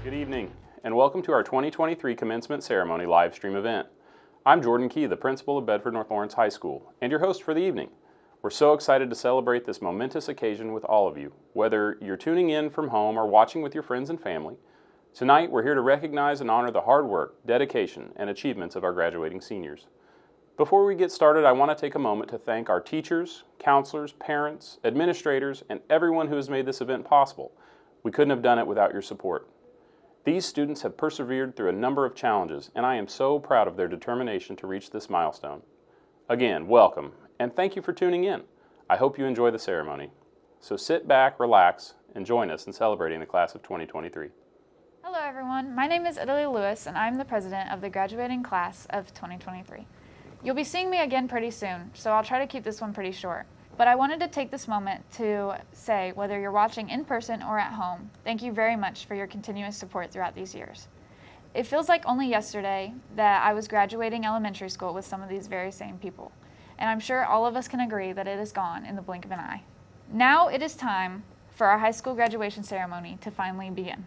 Good evening, and welcome to our 2023 Commencement Ceremony live stream event. I'm Jordan Key, the principal of Bedford North Lawrence High School, and your host for the evening. We're so excited to celebrate this momentous occasion with all of you, whether you're tuning in from home or watching with your friends and family. Tonight, we're here to recognize and honor the hard work, dedication, and achievements of our graduating seniors. Before we get started, I want to take a moment to thank our teachers, counselors, parents, administrators, and everyone who has made this event possible. We couldn't have done it without your support. These students have persevered through a number of challenges, and I am so proud of their determination to reach this milestone. Again, welcome, and thank you for tuning in. I hope you enjoy the ceremony. So sit back, relax, and join us in celebrating the class of 2023. Hello everyone, my name is Italy Lewis, and I'm the president of the graduating class of 2023. You'll be seeing me again pretty soon, so I'll try to keep this one pretty short. But I wanted to take this moment to say, whether you're watching in person or at home, thank you very much for your continuous support throughout these years. It feels like only yesterday that I was graduating elementary school with some of these very same people, and I'm sure all of us can agree that it is gone in the blink of an eye. Now it is time for our high school graduation ceremony to finally begin.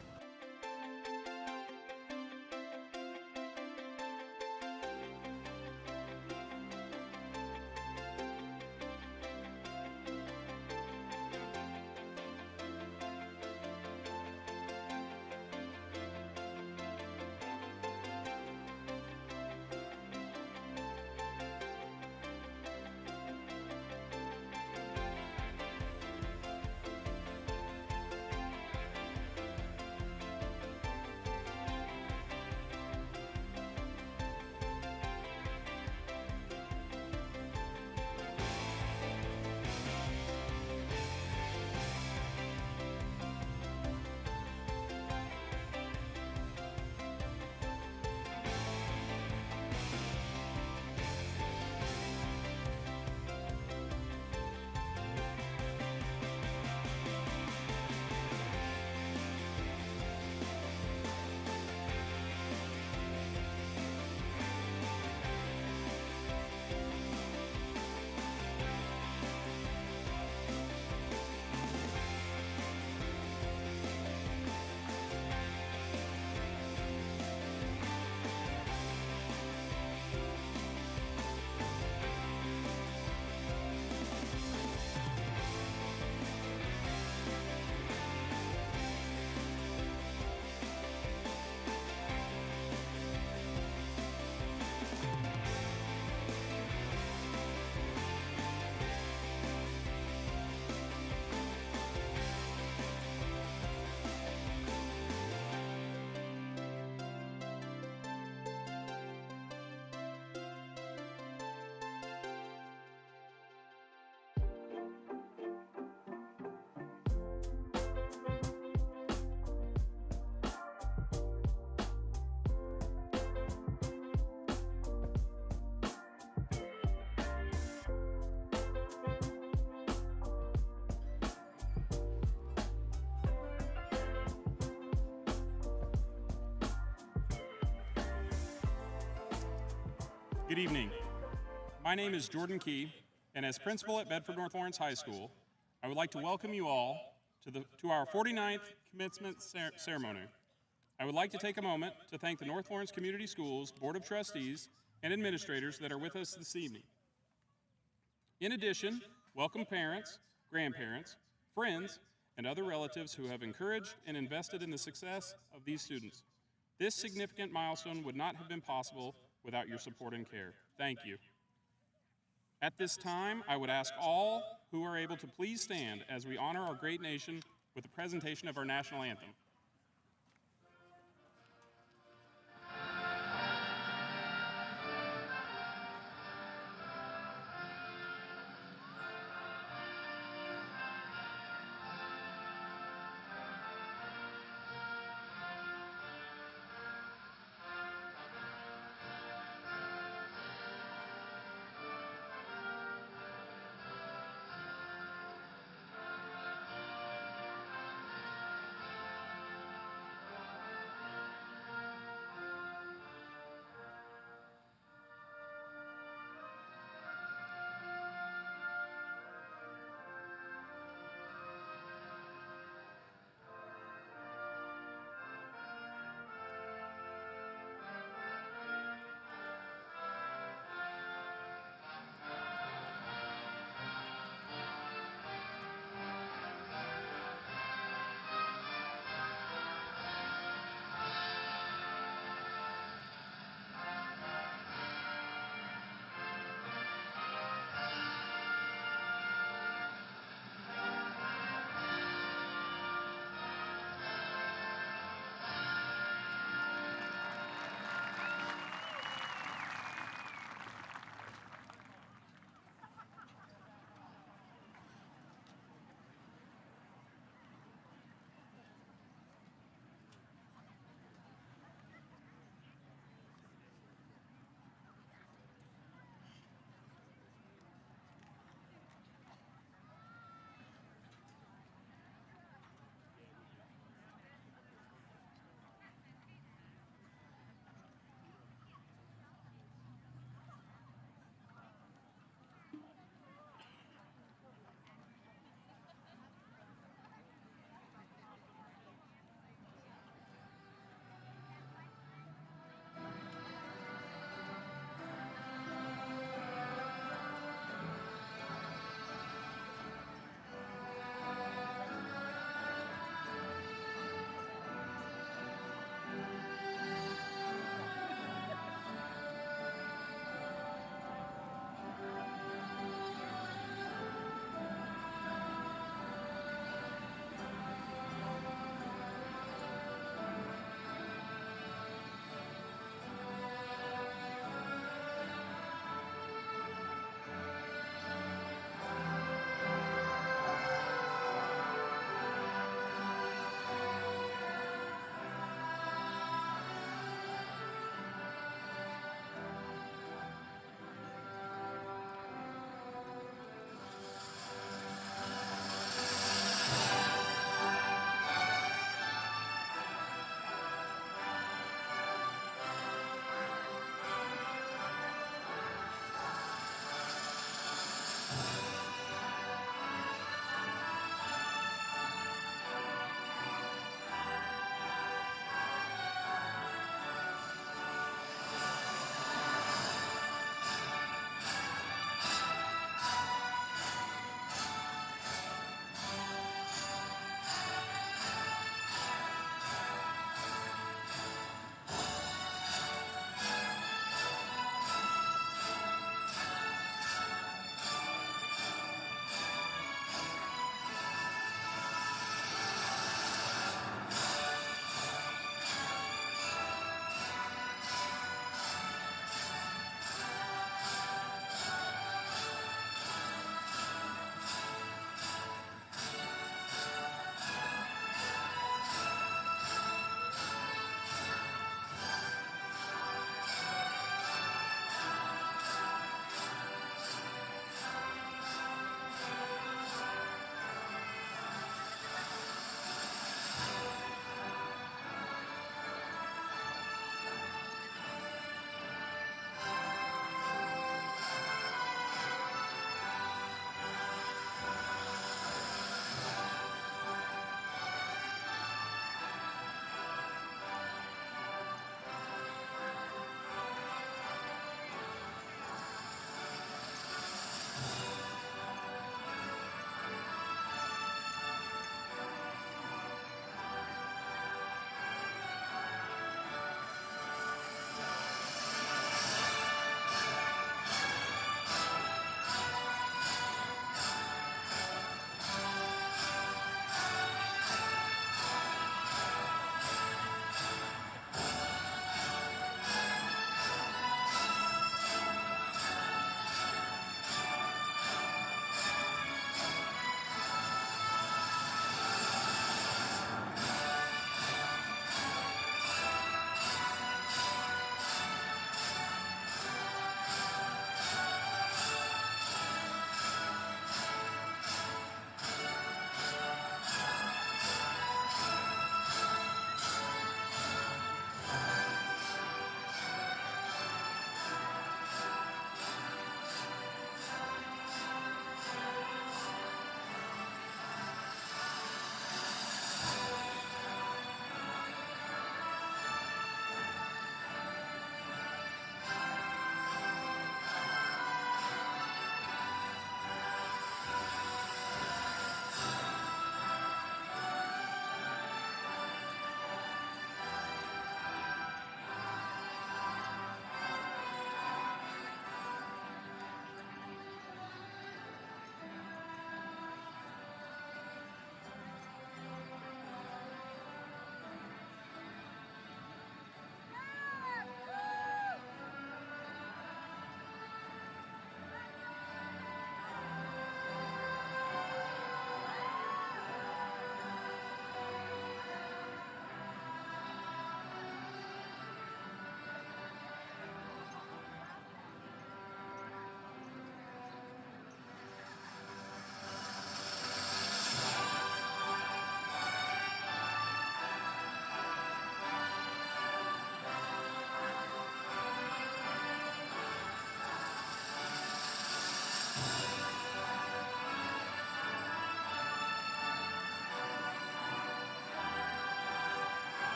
Good evening. My name is Jordan Key, and as principal at Bedford North Lawrence High School, I would like to welcome you all to our 49th commencement ceremony. I would like to take a moment to thank the North Lawrence Community Schools Board of Trustees and administrators that are with us this evening. In addition, welcome parents, grandparents, friends, and other relatives who have encouraged and invested in the success of these students. This significant milestone would not have been possible without your support and care. Thank you. At this time, I would ask all who are able to please stand as we honor our great nation with the presentation of our national anthem.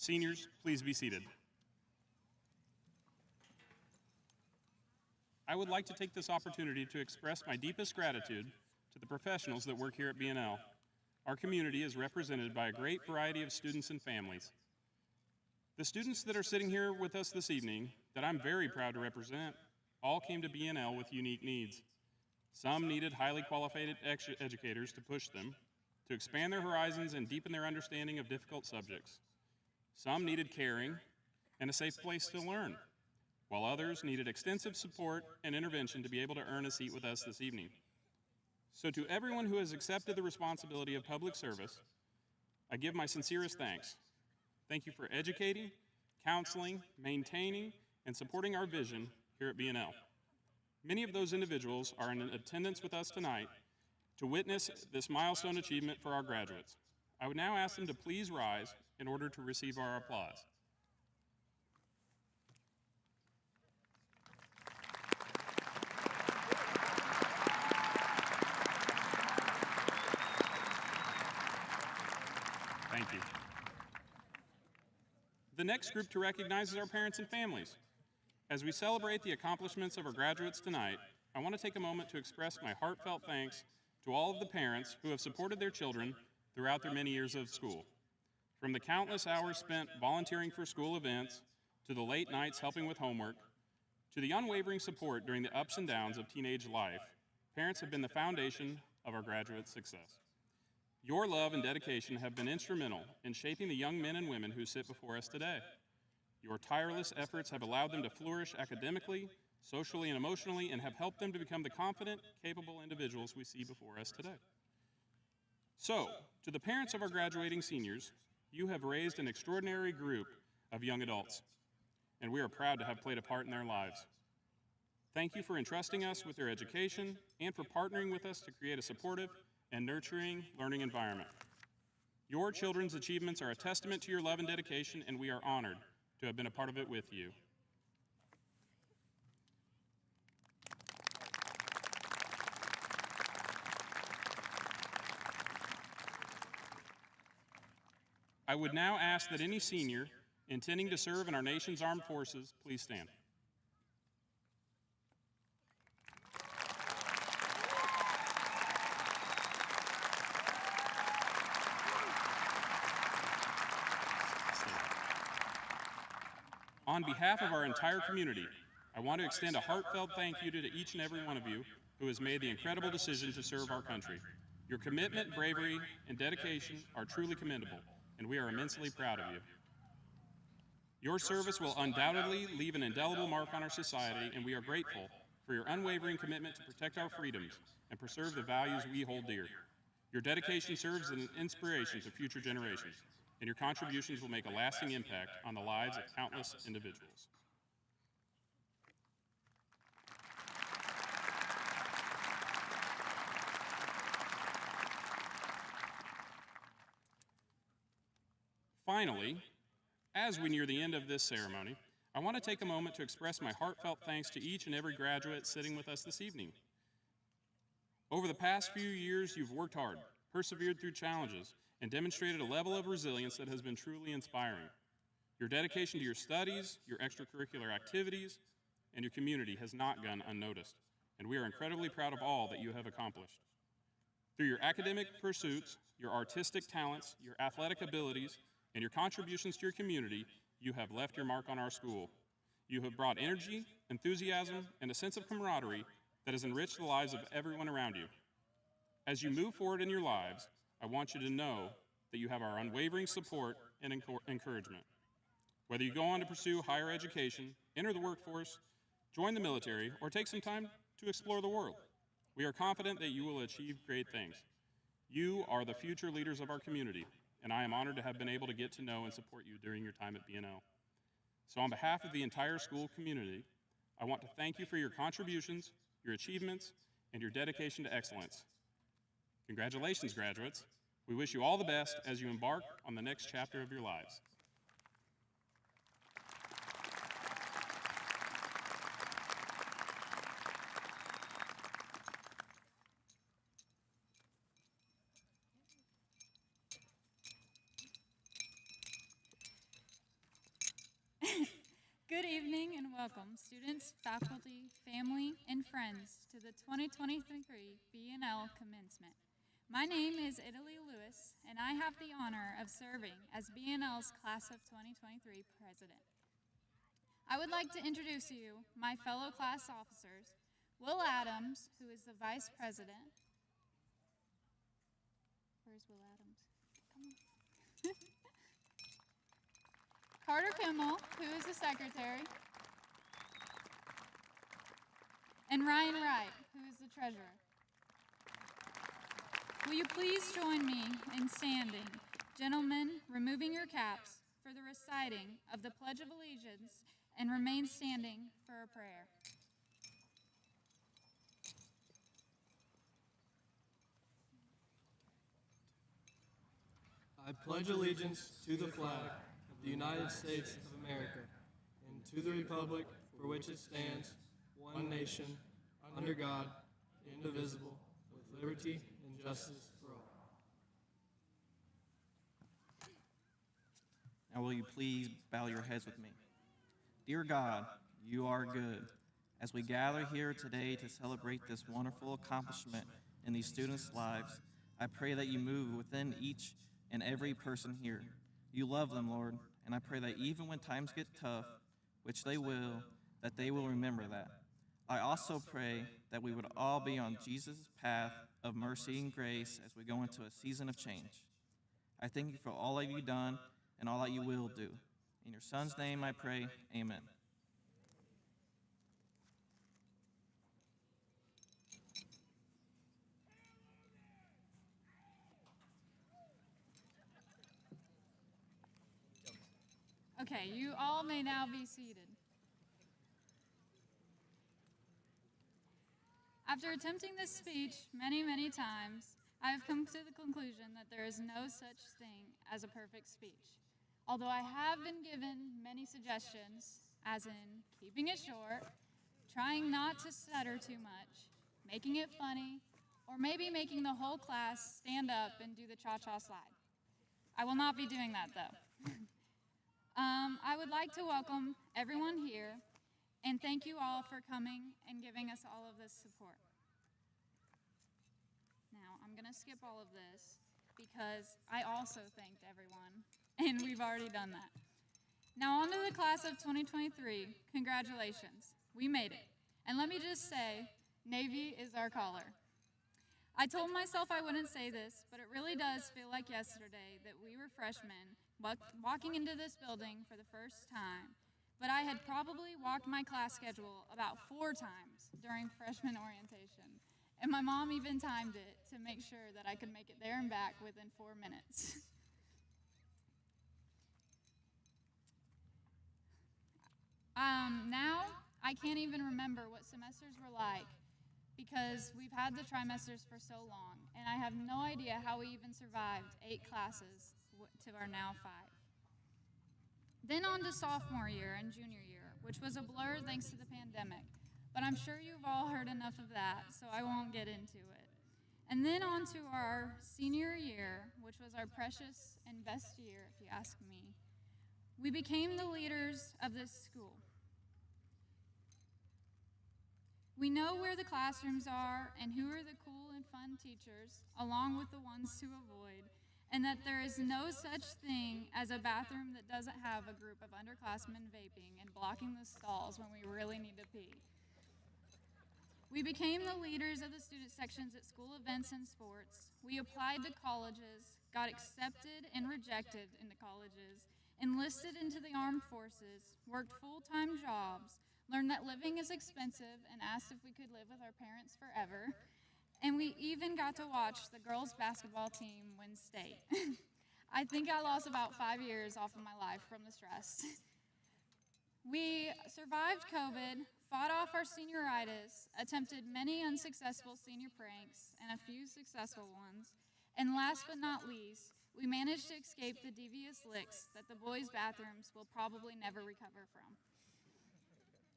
Seniors, please be seated. I would like to take this opportunity to express my deepest gratitude to the professionals that work here at B&L. Our community is represented by a great variety of students and families. The students that are sitting here with us this evening, that I'm very proud to represent, all came to B&L with unique needs. Some needed highly qualified educators to push them, to expand their horizons and deepen their understanding of difficult subjects. Some needed caring and a safe place to learn, while others needed extensive support and intervention to be able to earn a seat with us this evening. So to everyone who has accepted the responsibility of public service, I give my sincerest thanks. Thank you for educating, counseling, maintaining, and supporting our vision here at B&L. Many of those individuals are in attendance with us tonight to witness this milestone achievement for our graduates. I would now ask them to please rise in order to receive our applause. Thank you. The next group to recognize is our parents and families. As we celebrate the accomplishments of our graduates tonight, I want to take a moment to express my heartfelt thanks to all of the parents who have supported their children throughout their many years of school. From the countless hours spent volunteering for school events, to the late nights helping with homework, to the unwavering support during the ups and downs of teenage life, parents have been the foundation of our graduates' success. Your love and dedication have been instrumental in shaping the young men and women who sit before us today. Your tireless efforts have allowed them to flourish academically, socially, and emotionally, and have helped them to become the confident, capable individuals we see before us today. So, to the parents of our graduating seniors, you have raised an extraordinary group of young adults, and we are proud to have played a part in their lives. Thank you for entrusting us with their education and for partnering with us to create a supportive and nurturing learning environment. Your children's achievements are a testament to your love and dedication, and we are honored to have been a part of it with you. I would now ask that any senior intending to serve in our nation's armed forces please stand. On behalf of our entire community, I want to extend a heartfelt thank you to each and every one of you who has made the incredible decision to serve our country. Your commitment, bravery, and dedication are truly commendable, and we are immensely proud of you. Your service will undoubtedly leave an indelible mark on our society, and we are grateful for your unwavering commitment to protect our freedoms and preserve the values we hold dear. Your dedication serves as an inspiration to future generations, and your contributions will make a lasting impact on the lives of countless individuals. Finally, as we near the end of this ceremony, I want to take a moment to express my heartfelt thanks to each and every graduate sitting with us this evening. Over the past few years, you've worked hard, persevered through challenges, and demonstrated a level of resilience that has been truly inspiring. Your dedication to your studies, your extracurricular activities, and your community has not gone unnoticed, and we are incredibly proud of all that you have accomplished. Through your academic pursuits, your artistic talents, your athletic abilities, and your contributions to your community, you have left your mark on our school. You have brought energy, enthusiasm, and a sense of camaraderie that has enriched the lives of everyone around you. As you move forward in your lives, I want you to know that you have our unwavering support and encouragement. Whether you go on to pursue higher education, enter the workforce, join the military, or take some time to explore the world, we are confident that you will achieve great things. You are the future leaders of our community, and I am honored to have been able to get to know and support you during your time at B&L. So on behalf of the entire school community, I want to thank you for your contributions, your achievements, and your dedication to excellence. Congratulations, graduates. We wish you all the best as you embark on the next chapter of your lives. Good evening and welcome, students, faculty, family, and friends to the 2023 B&L Commencement. My name is Italy Lewis, and I have the honor of serving as B&L's Class of 2023 President. I would like to introduce you, my fellow class officers, Will Adams, who is the Vice President. Where's Will Adams? Come on. Carter Kimmel, who is the Secretary, and Ryan Wright, who is the Treasurer. Will you please join me in standing, gentlemen, removing your caps for the reciting of the Pledge of Allegiance, and remain standing for a prayer. I pledge allegiance to the flag of the United States of America and to the republic for which it stands, one nation, under God, indivisible, with liberty and justice for all. Now will you please bow your heads with me? Dear God, you are good. As we gather here today to celebrate this wonderful accomplishment in these students' lives, I pray that you move within each and every person here. You love them, Lord, and I pray that even when times get tough, which they will, that they will remember that. I also pray that we would all be on Jesus' path of mercy and grace as we go into a season of change. I thank you for all that you've done and all that you will do. In your Son's name I pray, amen. Okay, you all may now be seated. After attempting this speech many times, I have come to the conclusion that there is no such thing as a perfect speech. Although I have been given many suggestions, as in keeping it short, trying not to stutter too much, making it funny, or maybe making the whole class stand up and do the cha-cha slide. I will not be doing that, though. I would like to welcome everyone here and thank you all for coming and giving us all of this support. Now, I'm going to skip all of this because I also thanked everyone, and we've already done that. Now, on to the class of 2023. Congratulations. We made it. And let me just say, Navy is our color. I told myself I wouldn't say this, but it really does feel like yesterday that we were freshmen walking into this building for the first time, but I had probably walked my class schedule about 4 times during freshman orientation, and my mom even timed it to make sure that I could make it there and back within 4 minutes. Now, I can't even remember what semesters were like because we've had the trimesters for so long, and I have no idea how we even survived 8 classes to our now 5. Then on to sophomore year and junior year, which was a blur thanks to the pandemic, but I'm sure you've all heard enough of that, so I won't get into it. And then on to our senior year, which was our precious and best year, if you ask me. We became the leaders of this school. We know where the classrooms are and who are the cool and fun teachers, along with the ones to avoid, and that there is no such thing as a bathroom that doesn't have a group of underclassmen vaping and blocking the stalls when we really need to pee. We became the leaders of the student sections at school events and sports. We applied to colleges, got accepted and rejected into colleges, enlisted into the armed forces, worked full-time jobs, learned that living is expensive, and asked if we could live with our parents forever. And we even got to watch the girls' basketball team win state. I think I lost about 5 years off of my life from the stress. We survived COVID, fought off our senioritis, attempted many unsuccessful senior pranks and a few successful ones, and last but not least, we managed to escape the devious licks that the boys' bathrooms will probably never recover from.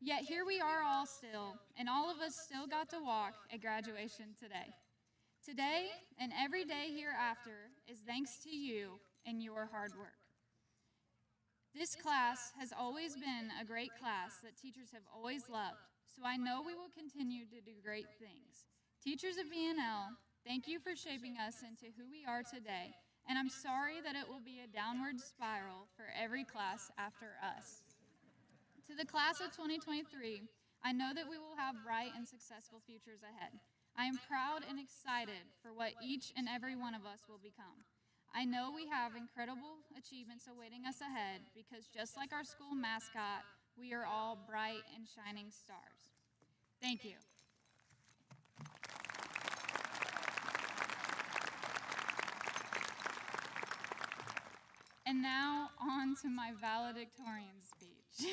Yet here we are all still, and all of us still got to walk at graduation today. Today and every day hereafter is thanks to you and your hard work. This class has always been a great class that teachers have always loved, so I know we will continue to do great things. Teachers of BNL, thank you for shaping us into who we are today, and I'm sorry that it will be a downward spiral for every class after us. To the class of 2023, I know that we will have bright and successful futures ahead. I am proud and excited for what each and every one of us will become. I know we have incredible achievements awaiting us ahead because just like our school mascot, we are all bright and shining stars. Thank you. And now on to my valedictorian speech.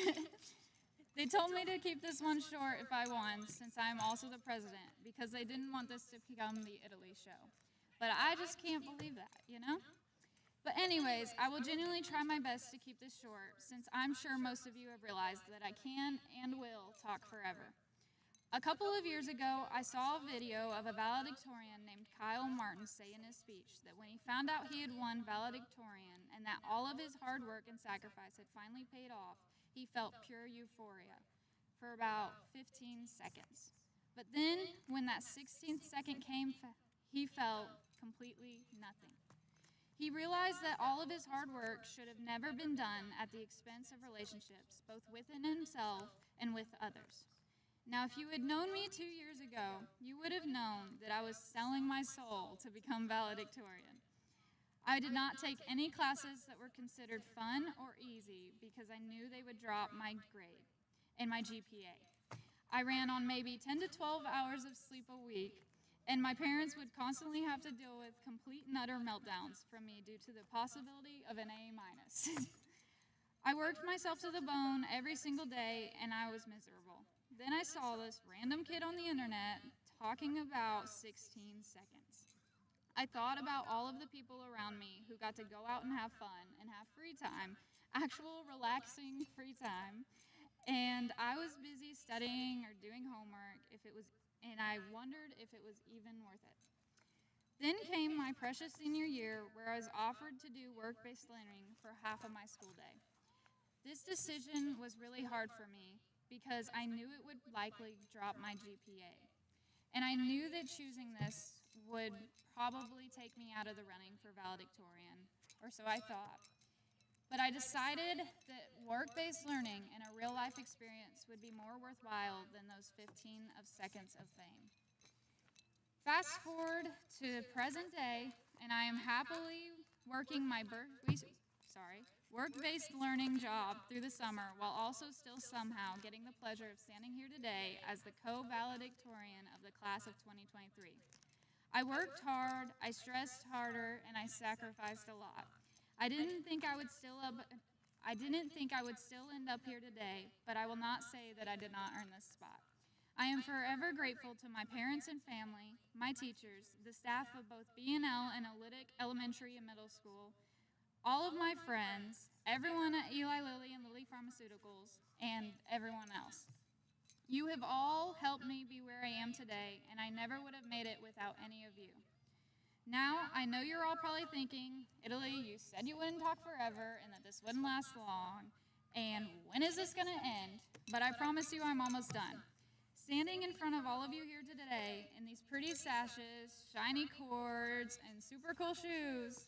They told me to keep this one short if I won, since I am also the president, because they didn't want this to become the Italy show. But I just can't believe that, you know? But anyways, I will genuinely try my best to keep this short, since I'm sure most of you have realized that I can and will talk forever. A couple of years ago, I saw a video of a valedictorian named Kyle Martin say in his speech that when he found out he had won valedictorian and that all of his hard work and sacrifice had finally paid off, he felt pure euphoria for about 15 seconds. But then, when that 16th second came, he felt completely nothing. He realized that all of his hard work should have never been done at the expense of relationships, both within himself and with others. Now, if you had known me 2 years ago, you would have known that I was selling my soul to become valedictorian. I did not take any classes that were considered fun or easy because I knew they would drop my grade and my GPA. I ran on maybe 10 to 12 hours of sleep a week, and my parents would constantly have to deal with complete and utter meltdowns from me due to the possibility of an A-. I worked myself to the bone every single day, and I was miserable. Then I saw this random kid on the internet talking about 16 seconds. I thought about all of the people around me who got to go out and have fun and have free time, actual relaxing free time, and I was busy studying or doing homework and I wondered if it was even worth it. Then came my precious senior year where I was offered to do work-based learning for half of my school day. This decision was really hard for me because I knew it would likely drop my GPA. And I knew that choosing this would probably take me out of the running for valedictorian, or so I thought. But I decided that work-based learning and a real-life experience would be more worthwhile than those 15 seconds of fame. Fast forward to present day, and I am happily working my work-based learning job through the summer while also still somehow getting the pleasure of standing here today as the co-valedictorian of the class of 2023. I worked hard, I stressed harder, and I sacrificed a lot. I didn't think I would still end up here today, but I will not say that I did not earn this spot. I am forever grateful to my parents and family, my teachers, the staff of both BNL and Olytic Elementary and Middle School, all of my friends, everyone at Eli Lilly and Lilly Pharmaceuticals, and everyone else. You have all helped me be where I am today, and I never would have made it without any of you. Now, I know you're all probably thinking, Italy, you said you wouldn't talk forever and that this wouldn't last long, and when is this going to end? But I promise you I'm almost done. Standing in front of all of you here today in these pretty sashes, shiny cords, and super cool shoes,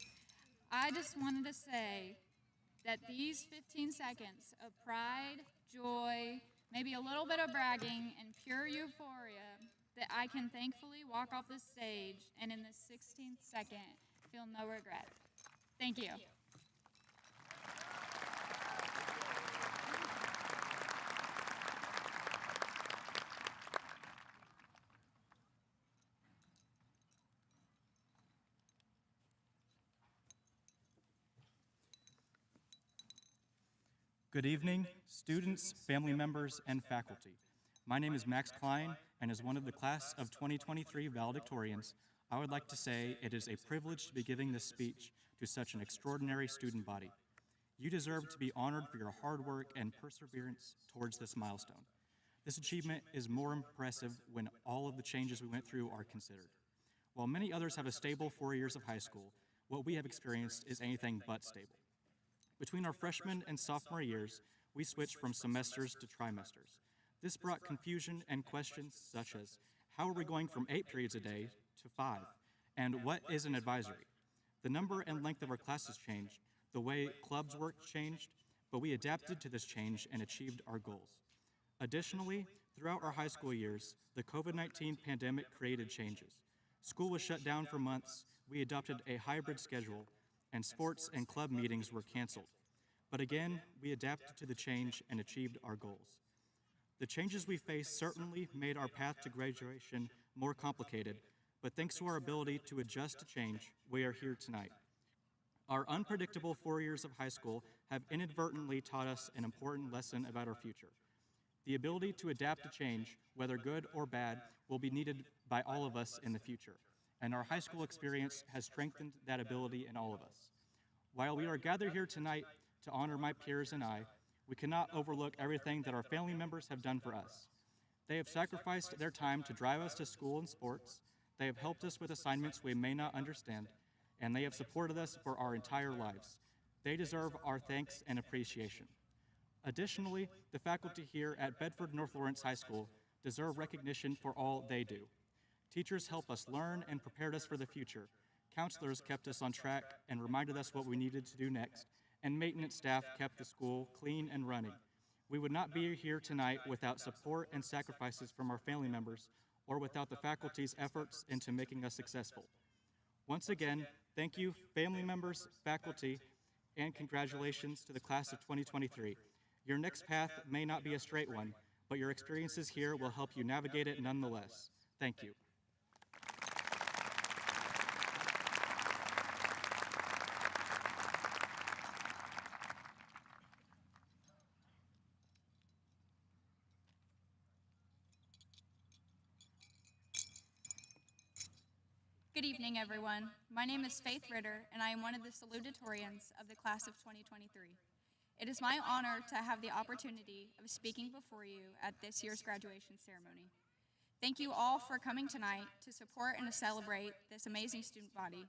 I just wanted to say that these 15 seconds of pride, joy, maybe a little bit of bragging, and pure euphoria, that I can thankfully walk off this stage and in the 16th second feel no regret. Thank you. Good evening, students, family members, and faculty. My name is Max Klein, and as one of the class of 2023 valedictorians, I would like to say it is a privilege to be giving this speech to such an extraordinary student body. You deserve to be honored for your hard work and perseverance towards this milestone. This achievement is more impressive when all of the changes we went through are considered. While many others have a stable 4 years of high school, what we have experienced is anything but stable. Between our freshman and sophomore years, we switched from semesters to trimesters. This brought confusion and questions such as, how are we going from 8 periods a day to 5? And what is an advisory? The number and length of our classes changed, the way clubs work changed, but we adapted to this change and achieved our goals. Additionally, throughout our high school years, the COVID-19 pandemic created changes. School was shut down for months, we adopted a hybrid schedule, and sports and club meetings were canceled. But again, we adapted to the change and achieved our goals. The changes we faced certainly made our path to graduation more complicated, but thanks to our ability to adjust to change, we are here tonight. Our unpredictable 4 years of high school have inadvertently taught us an important lesson about our future. The ability to adapt to change, whether good or bad, will be needed by all of us in the future, and our high school experience has strengthened that ability in all of us. While we are gathered here tonight to honor my peers and I, we cannot overlook everything that our family members have done for us. They have sacrificed their time to drive us to school and sports, they have helped us with assignments we may not understand, and they have supported us for our entire lives. They deserve our thanks and appreciation. Additionally, the faculty here at Bedford North Lawrence High School deserve recognition for all they do. Teachers help us learn and prepared us for the future. Counselors kept us on track and reminded us what we needed to do next, and maintenance staff kept the school clean and running. We would not be here tonight without support and sacrifices from our family members or without the faculty's efforts into making us successful. Once again, thank you, family members, faculty, and congratulations to the class of 2023. Your next path may not be a straight one, but your experiences here will help you navigate it nonetheless. Thank you. Good evening, everyone. My name is Faith Ritter, and I am one of the salutatorians of the class of 2023. It is my honor to have the opportunity of speaking before you at this year's graduation ceremony. Thank you all for coming tonight to support and to celebrate this amazing student body.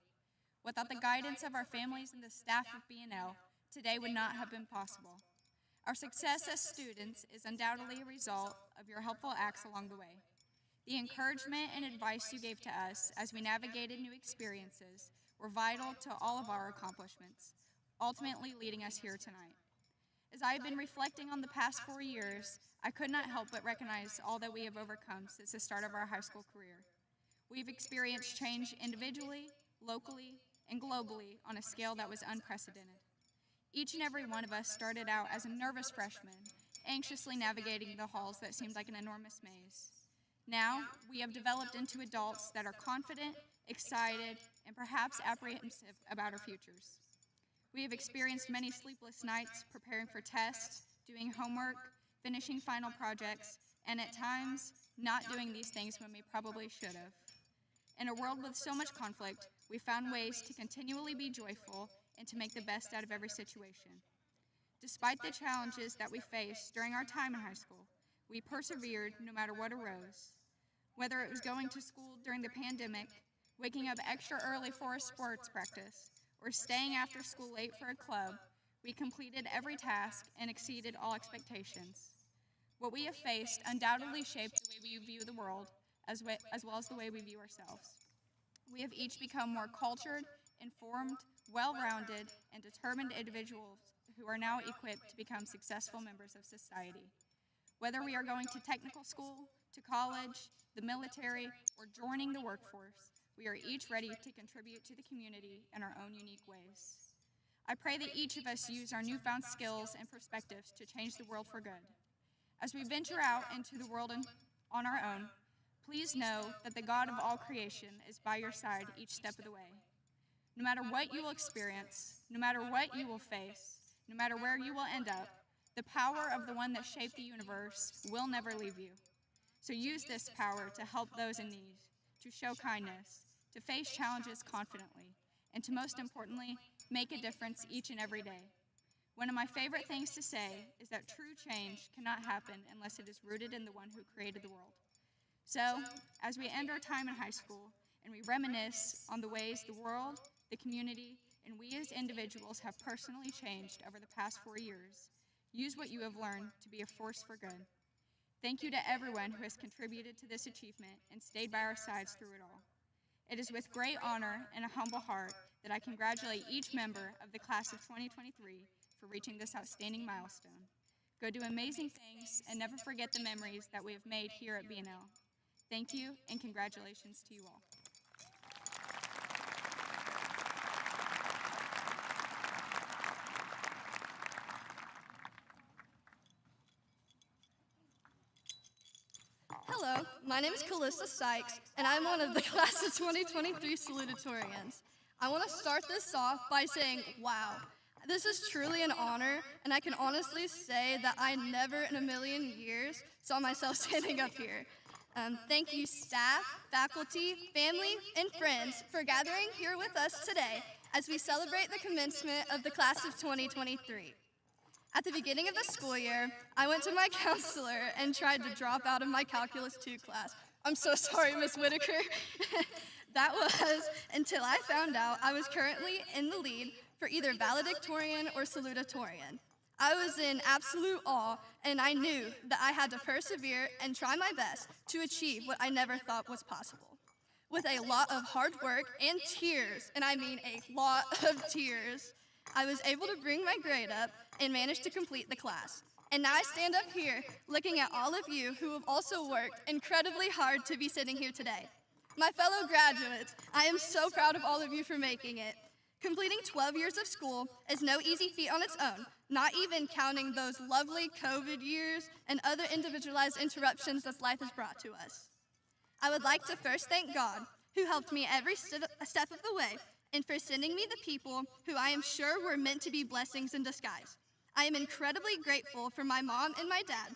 Without the guidance of our families and the staff of B&L, today would not have been possible. Our success as students is undoubtedly a result of your helpful acts along the way. The encouragement and advice you gave to us as we navigated new experiences were vital to all of our accomplishments, ultimately leading us here tonight. As I have been reflecting on the past 4 years, I could not help but recognize all that we have overcome since the start of our high school career. We've experienced change individually, locally, and globally on a scale that was unprecedented. Each and every one of us started out as a nervous freshman, anxiously navigating the halls that seemed like an enormous maze. Now, we have developed into adults that are confident, excited, and perhaps apprehensive about our futures. We have experienced many sleepless nights preparing for tests, doing homework, finishing final projects, and at times, not doing these things when we probably should have. In a world with so much conflict, we found ways to continually be joyful and to make the best out of every situation. Despite the challenges that we faced during our time in high school, we persevered no matter what arose. Whether it was going to school during the pandemic, waking up extra early for a sports practice, or staying after school late for a club, we completed every task and exceeded all expectations. What we have faced undoubtedly shaped the way we view the world, as well as the way we view ourselves. We have each become more cultured, informed, well-rounded, and determined individuals who are now equipped to become successful members of society. Whether we are going to technical school, to college, the military, or joining the workforce, we are each ready to contribute to the community in our own unique ways. I pray that each of us use our newfound skills and perspectives to change the world for good. As we venture out into the world on our own, please know that the God of all creation is by your side each step of the way. No matter what you will experience, no matter what you will face, no matter where you will end up, the power of the one that shaped the universe will never leave you. So use this power to help those in need, to show kindness, to face challenges confidently, and to most importantly, make a difference each and every day. One of my favorite things to say is that true change cannot happen unless it is rooted in the one who created the world. So, as we end our time in high school and we reminisce on the ways the world, the community, and we as individuals have personally changed over the past 4 years. Use what you have learned to be a force for good. Thank you to everyone who has contributed to this achievement and stayed by our sides through it all. It is with great honor and a humble heart that I congratulate each member of the class of 2023 for reaching this outstanding milestone. Go do amazing things and never forget the memories that we have made here at B&L. Thank you and congratulations to you all. Hello, my name is Calista Sykes, and I'm one of the class of 2023 salutatorians. I want to start this off by saying, wow, this is truly an honor, and I can honestly say that I never in a million years saw myself standing up here. Thank you, staff, faculty, family, and friends for gathering here with us today as we celebrate the commencement of the class of 2023. At the beginning of the school year, I went to my counselor and tried to drop out of my Calculus 2 class. I'm so sorry, Miss Whitaker. That was until I found out I was currently in the lead for either valedictorian or salutatorian. I was in absolute awe, and I knew that I had to persevere and try my best to achieve what I never thought was possible. With a lot of hard work and tears, and I mean a lot of tears, I was able to bring my grade up and managed to complete the class. And now I stand up here looking at all of you who have also worked incredibly hard to be sitting here today. My fellow graduates, I am so proud of all of you for making it. Completing 12 years of school is no easy feat on its own, not even counting those lovely COVID years and other individualized interruptions that life has brought to us. I would like to first thank God, who helped me every step of the way, and for sending me the people who I am sure were meant to be blessings in disguise. I am incredibly grateful for my mom and my dad,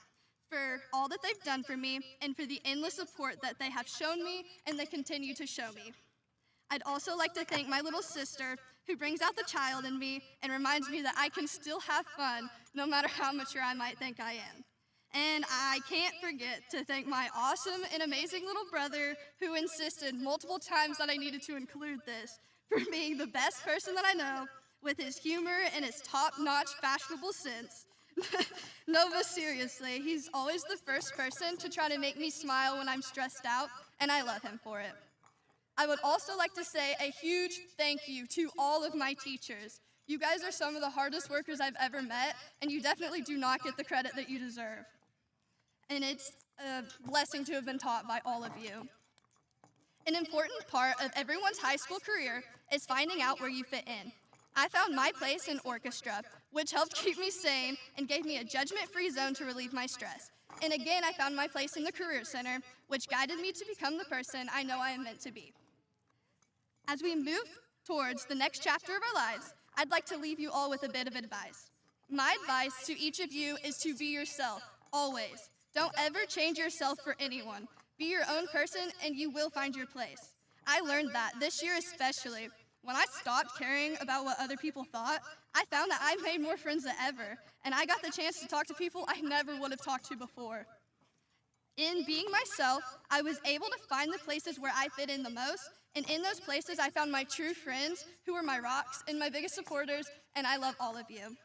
for all that they've done for me, and for the endless support that they have shown me and they continue to show me. I'd also like to thank my little sister, who brings out the child in me and reminds me that I can still have fun no matter how mature I might think I am. And I can't forget to thank my awesome and amazing little brother, who insisted multiple times that I needed to include this, for being the best person that I know, with his humor and his top-notch fashionable sense. No, but seriously, he's always the first person to try to make me smile when I'm stressed out, and I love him for it. I would also like to say a huge thank you to all of my teachers. You guys are some of the hardest workers I've ever met, and you definitely do not get the credit that you deserve. And it's a blessing to have been taught by all of you. An important part of everyone's high school career is finding out where you fit in. I found my place in orchestra, which helped keep me sane and gave me a judgment-free zone to relieve my stress. And again, I found my place in the Career Center, which guided me to become the person I know I am meant to be. As we move towards the next chapter of our lives, I'd like to leave you all with a bit of advice. My advice to each of you is to be yourself, always. Don't ever change yourself for anyone. Be your own person and you will find your place. I learned that this year especially. When I stopped caring about what other people thought, I found that I made more friends than ever, and I got the chance to talk to people I never would have talked to before. In being myself, I was able to find the places where I fit in the most, and in those places I found my true friends who were my rocks and my biggest supporters, and I love all of you.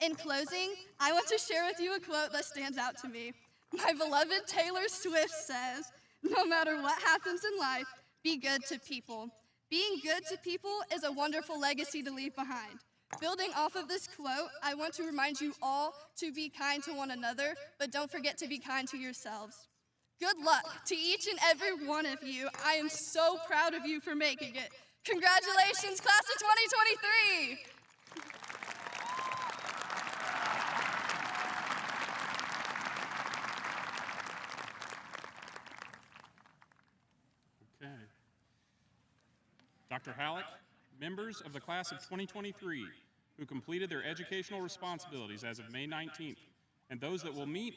In closing, I want to share with you a quote that stands out to me. My beloved Taylor Swift says, "No matter what happens in life, be good to people." Being good to people is a wonderful legacy to leave behind. Building off of this quote, I want to remind you all to be kind to one another, but don't forget to be kind to yourselves. Good luck to each and every one of you. I am so proud of you for making it. Congratulations, class of 2023! Okay. Dr. Halleck, members of the class of 2023 who completed their educational responsibilities as of May 19th, and those that will meet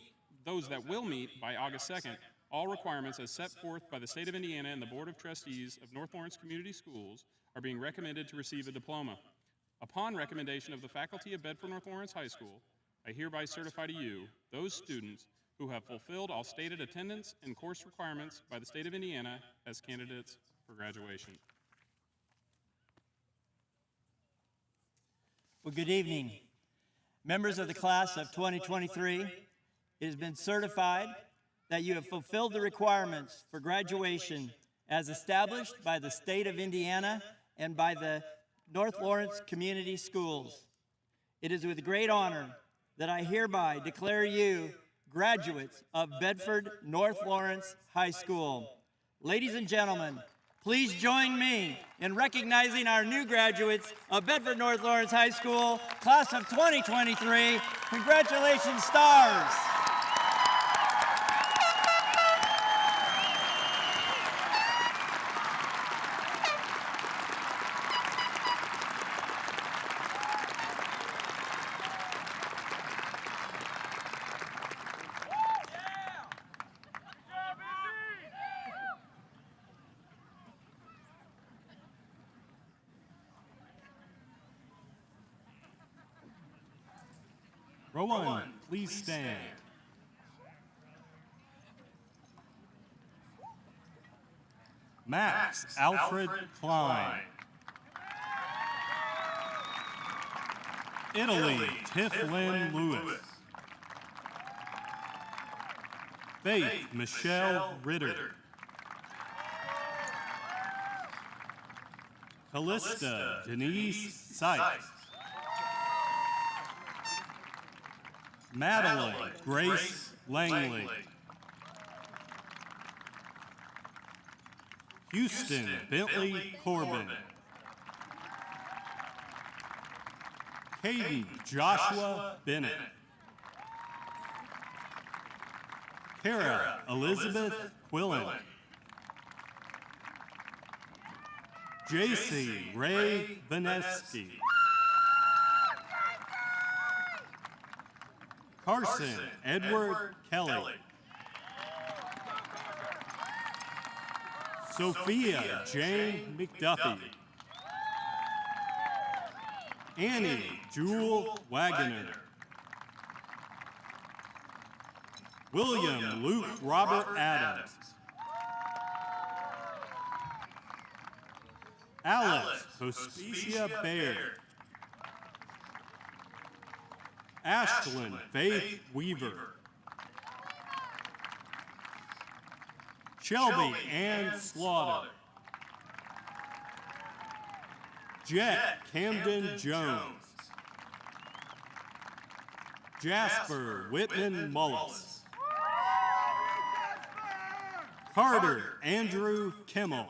by August 2nd, all requirements as set forth by the state of Indiana and the Board of Trustees of North Lawrence Community Schools are being recommended to receive a diploma. Upon recommendation of the faculty of Bedford North Lawrence High School, I hereby certify to you those students who have fulfilled all stated attendance and course requirements by the state of Indiana as candidates for graduation. Well, good evening. Members of the class of 2023, it has been certified that you have fulfilled the requirements for graduation as established by the state of Indiana and by the North Lawrence Community Schools. It is with great honor that I hereby declare you graduates of Bedford North Lawrence High School. Ladies and gentlemen, please join me in recognizing our new graduates of Bedford North Lawrence High School, class of 2023. Congratulations, stars! Row one, please stand. Max Alfred Klein. Italy, Tiff Lynn Lewis. Faith Michelle Ritter. Callista Denise Sykes. Madeline Grace Langley. Houston Bentley Corbin. Caden Joshua Bennett. Kara Elizabeth Quillen. J.C. Ray Vanesky. Carson Edward Kelly. Sophia Jane McDuffie. Annie Jewel Wagoner. William Luke Robert Adams. Alex Hospicia Baird. Ashlyn Faith Weaver. Shelby Ann Slaughter. Jet Camden Jones. Jasper Whitman Mullis. Carter Andrew Kimmel.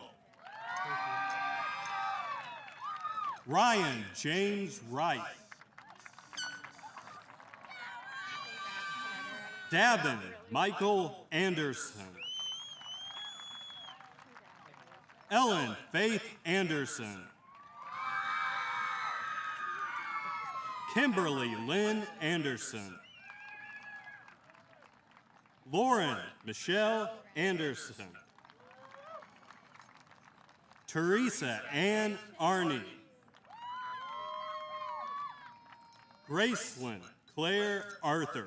Ryan James Wright. Davin Michael Anderson. Ellen Faith Anderson. Kimberly Lynn Anderson. Lauren Michelle Anderson. Teresa Ann Arney. Gracelyn Claire Arthur.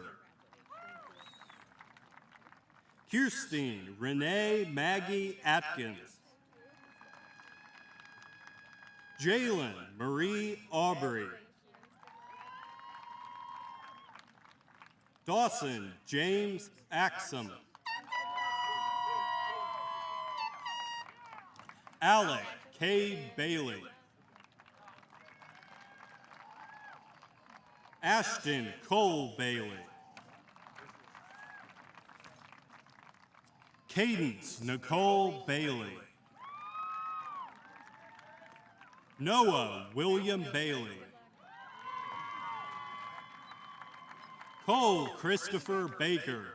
Kirsten Renee Maggie Atkins. Jalen Marie Aubrey. Dawson James Axum. Alec Cade Bailey. Ashton Cole Bailey. Cadence Nicole Bailey. Noah William Bailey. Cole Christopher Baker.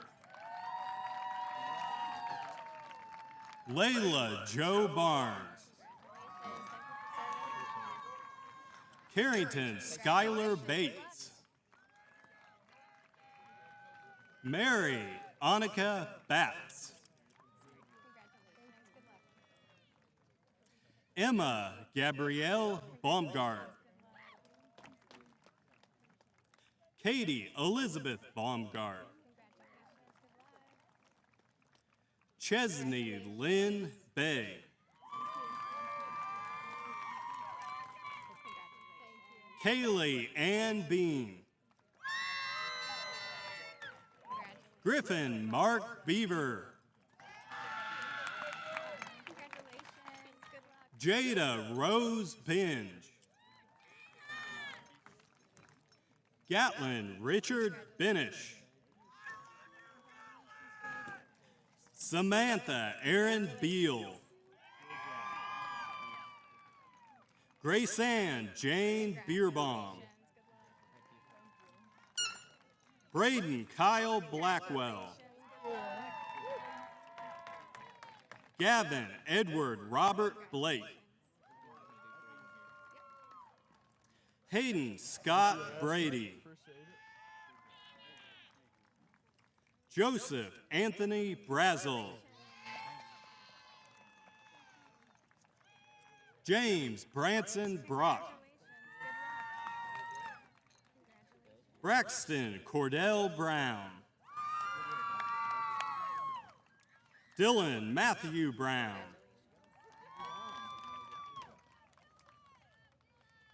Layla Joe Barnes. Carrington Skylar Bates. Mary Annika Batts. Emma Gabrielle Baumgart. Katie Elizabeth Baumgart. Chesney Lynn Bay. Kaylee Ann Bean. Griffin Mark Beaver. Jada Rose Binge. Gatlin Richard Benish. Samantha Aaron Beal. Grace Ann Jane Beerbaum. Braden Kyle Blackwell. Gavin Edward Robert Blake. Hayden Scott Brady. Joseph Anthony Brazel. James Branson Brock. Braxton Cordell Brown. Dylan Matthew Brown.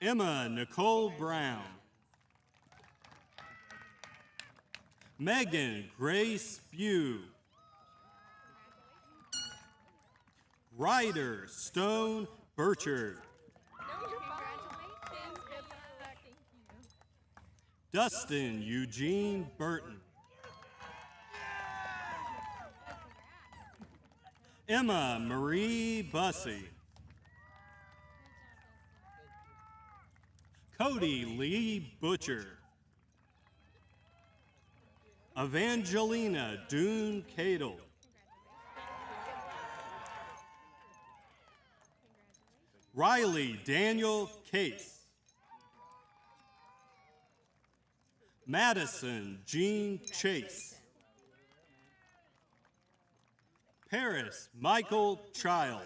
Emma Nicole Brown. Megan Grace Bew. Ryder Stone Burchard. Dustin Eugene Burton. Emma Marie Bussey. Cody Lee Butcher. Evangelina Dune Cadle. Riley Daniel Case. Madison Jean Chase. Paris Michael Childs.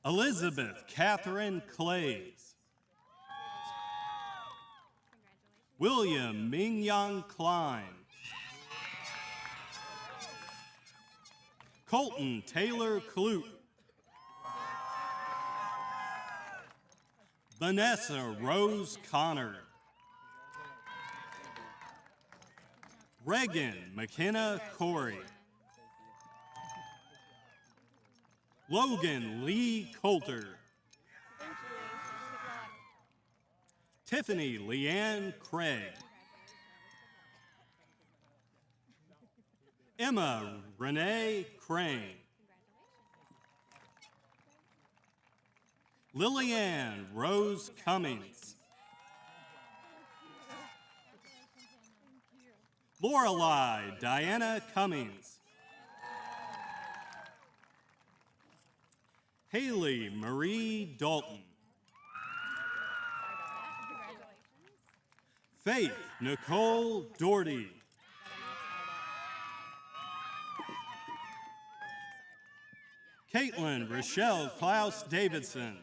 Elizabeth Catherine Clays. William Mingyang Klein. Colton Taylor Kloot. Vanessa Rose Connor. Reagan McKenna Corey. Logan Lee Coulter. Tiffany Leanne Craig. Emma Renee Crane. Lillian Rose Cummings. Lorelei Diana Cummings. Haley Marie Dalton. Faith Nicole Doherty. Caitlin Rochelle Klaus Davidson.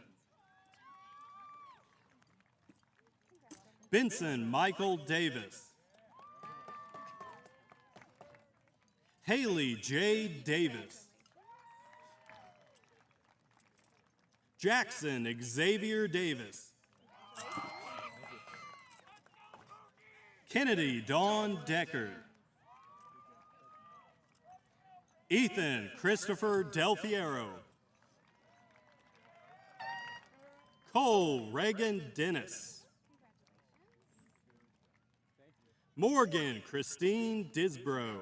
Benson Michael Davis. Haley Jade Davis. Jackson Xavier Davis. Kennedy Dawn Decker. Ethan Christopher Del Fiero. Cole Reagan Dennis. Morgan Christine Disbrow.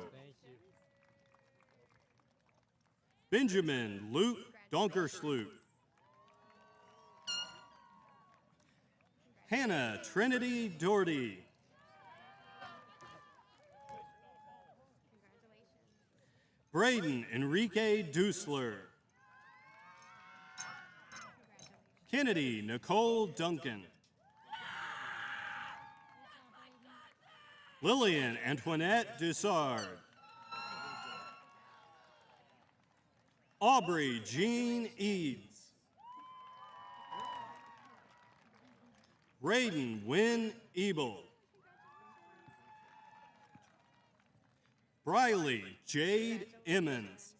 Benjamin Luke Donkersloot. Hannah Trinity Doherty. Braden Enrique Dusler. Kennedy Nicole Duncan. Lillian Antoinette Dussard. Aubrey Jean Eads. Raiden Wynn Ebel. Briley Jade Emmons.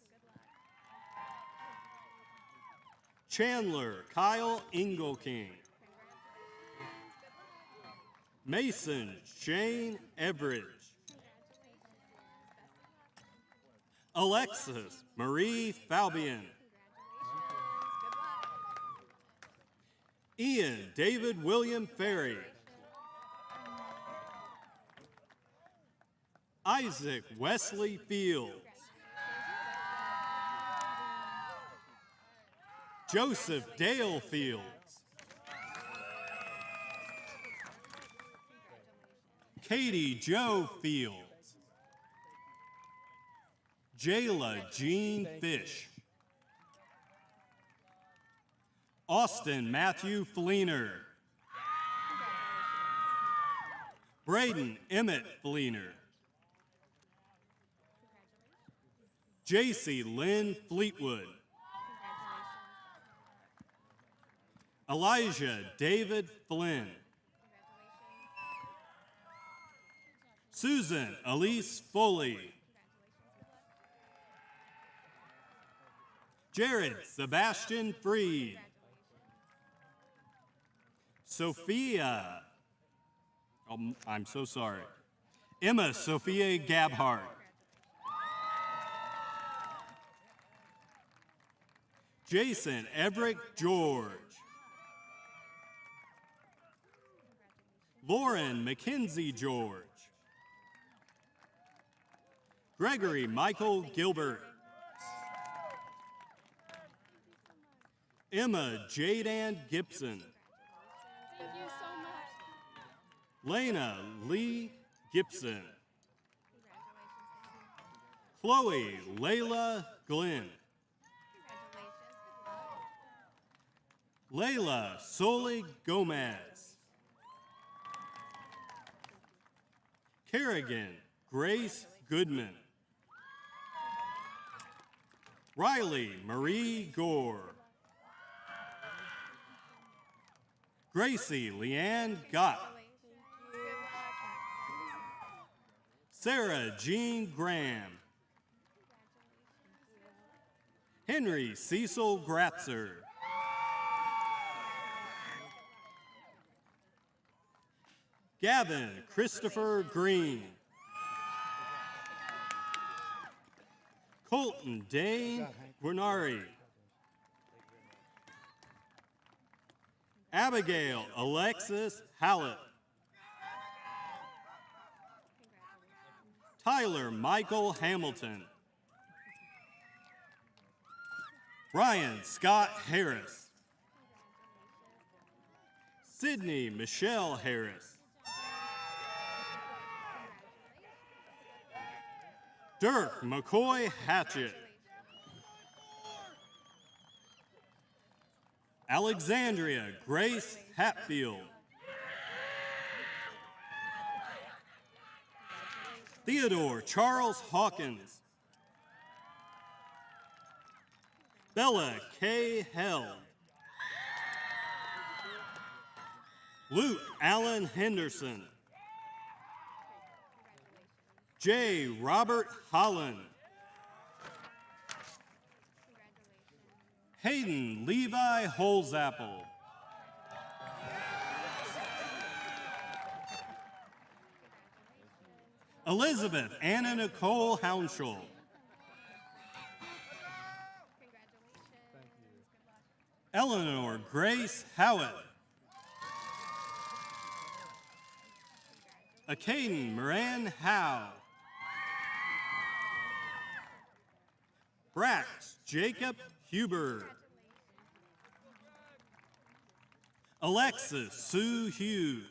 Chandler Kyle Engelking. Mason Shane Everidge. Alexis Marie Falbian. Ian David William Ferry. Isaac Wesley Fields. Joseph Dale Fields. Katie Joe Fields. Jayla Jean Fish. Austin Matthew Fleener. Braden Emmett Fleener. JC Lynn Fleetwood. Elijah David Flynn. Susan Elise Foley. Jared Sebastian Freed. Sophia, I'm so sorry. Emma Sophia Gabhart. Jason Everett George. Lauren Mackenzie George. Gregory Michael Gilbert. Emma Jadan Gibson. Thank you so much. Lena Lee Gibson. Chloe Layla Glenn. Layla Soli Gomez. Kerrigan Grace Goodman. Riley Marie Gore. Gracie Leanne Gott. Sarah Jean Graham. Henry Cecil Gratzer. Gavin Christopher Green. Colton Dane Guarnari. Abigail Alexis Hallett. Tyler Michael Hamilton. Ryan Scott Harris. Sydney Michelle Harris. Dirk McCoy Hatchett. Alexandria Grace Hatfield. Theodore Charles Hawkins. Bella K. Held. Luke Allen Henderson. J. Robert Holland. Hayden Levi Holzapple. Elizabeth Anna Nicole Hounshall. Eleanor Grace Howitt. Akaden Moran Howe. Brax Jacob Huber. Alexis Sue Hughes.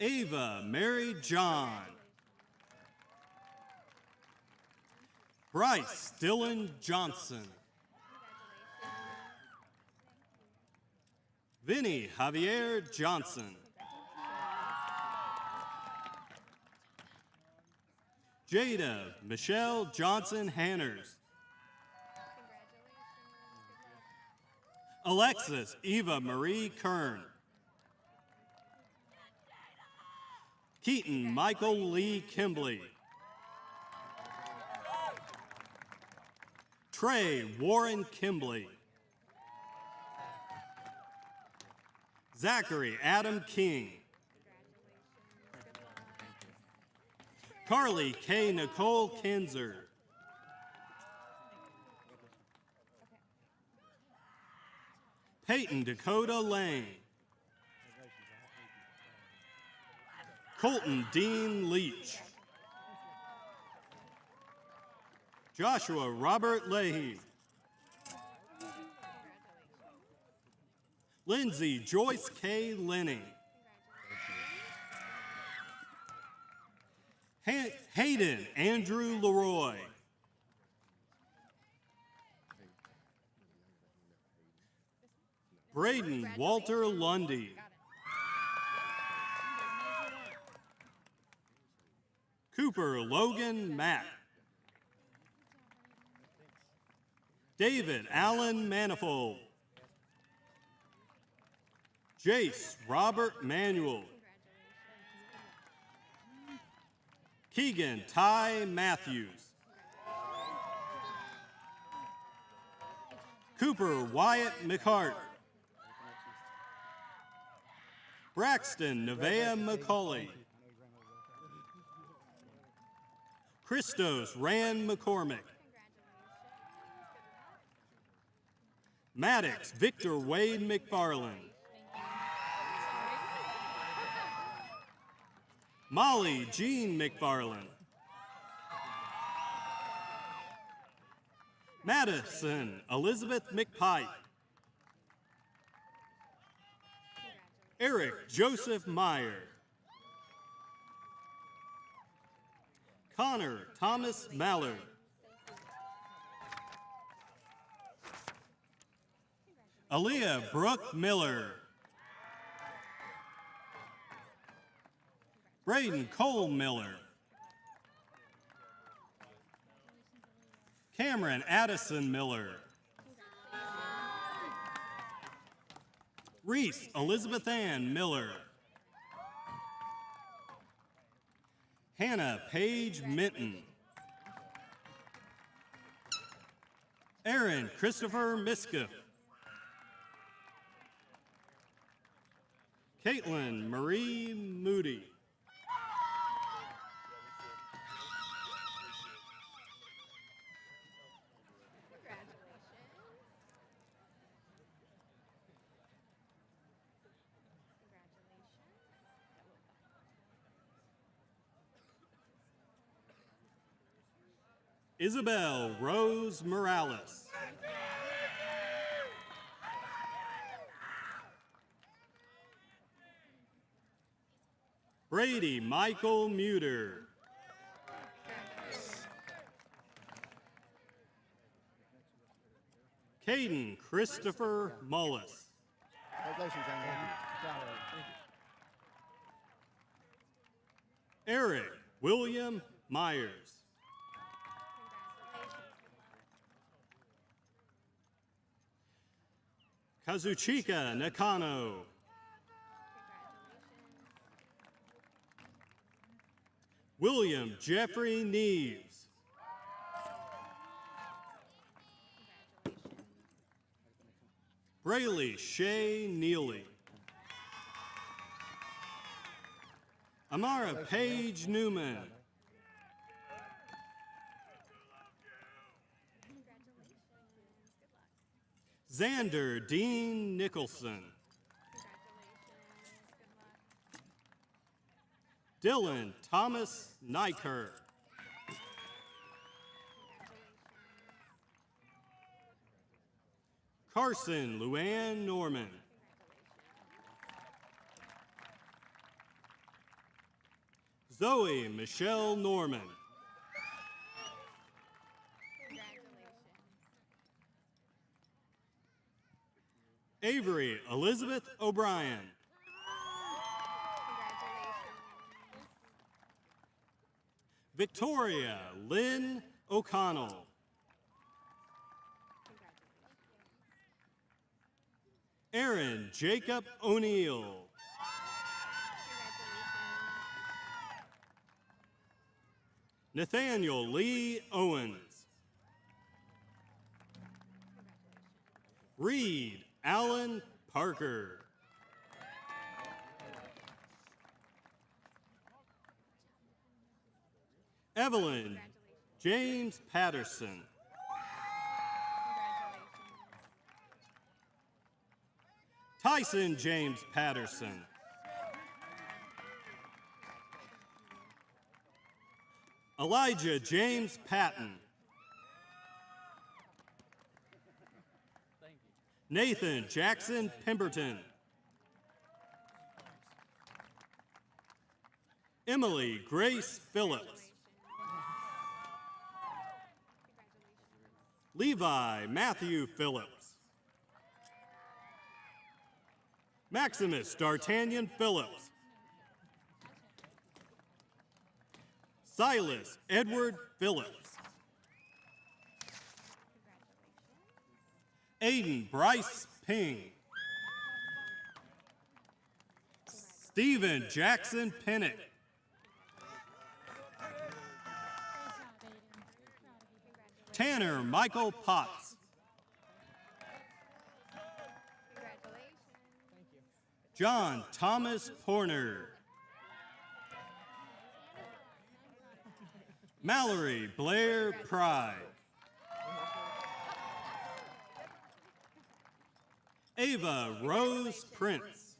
Ava Mary John. Bryce Dylan Johnson. Vinny Javier Johnson. Jada Michelle Johnson Hanners. Alexis Eva Marie Kern. Keaton Michael Lee Kimbley. Trey Warren Kimbley. Zachary Adam King. Carly K. Nicole Kinzer. Peyton Dakota Lane. Colton Dean Leach. Joshua Robert Leahy. Lindsay Joyce K. Lenny. Hayden Andrew Leroy. Braden Walter Lundy. Cooper Logan Mack. David Allen Manifold. Jace Robert Manuel. Keegan Ty Matthews. Cooper Wyatt McCart. Braxton Nevaeh McCauley. Christos Rand McCormick. Maddox Victor Wade McFarland. Molly Jean McFarland. Madison Elizabeth McPike. Eric Joseph Meyer. Connor Thomas Mallard. Aaliyah Brooke Miller. Braden Cole Miller. Cameron Addison Miller. Reese Elizabeth Ann Miller. Hannah Paige Minton. Aaron Christopher Miskiff. Caitlin Marie Moody. Isabel Rose Morales. Brady Michael Muter. Caden Christopher Mullis. Eric William Myers. Kazuchika Nakano. William Jeffrey Neves. Braylee Shea Neely. Amara Paige Newman. Xander Dean Nicholson. Dylan Thomas Nyker. Carson Luann Norman. Zoe Michelle Norman. Avery Elizabeth O'Brien. Victoria Lynn O'Connell. Aaron Jacob O'Neill. Nathaniel Lee Owens. Reed Allen Parker. Evelyn James Patterson. Tyson James Patterson. Elijah James Patton. Nathan Jackson Pemberton. Emily Grace Phillips. Levi Matthew Phillips. Maximus D'Artagnan Phillips. Silas Edward Phillips. Aiden Bryce Ping. Stephen Jackson Pennick. Tanner Michael Potts. John Thomas Porner. Mallory Blair Pride. Ava Rose Prince.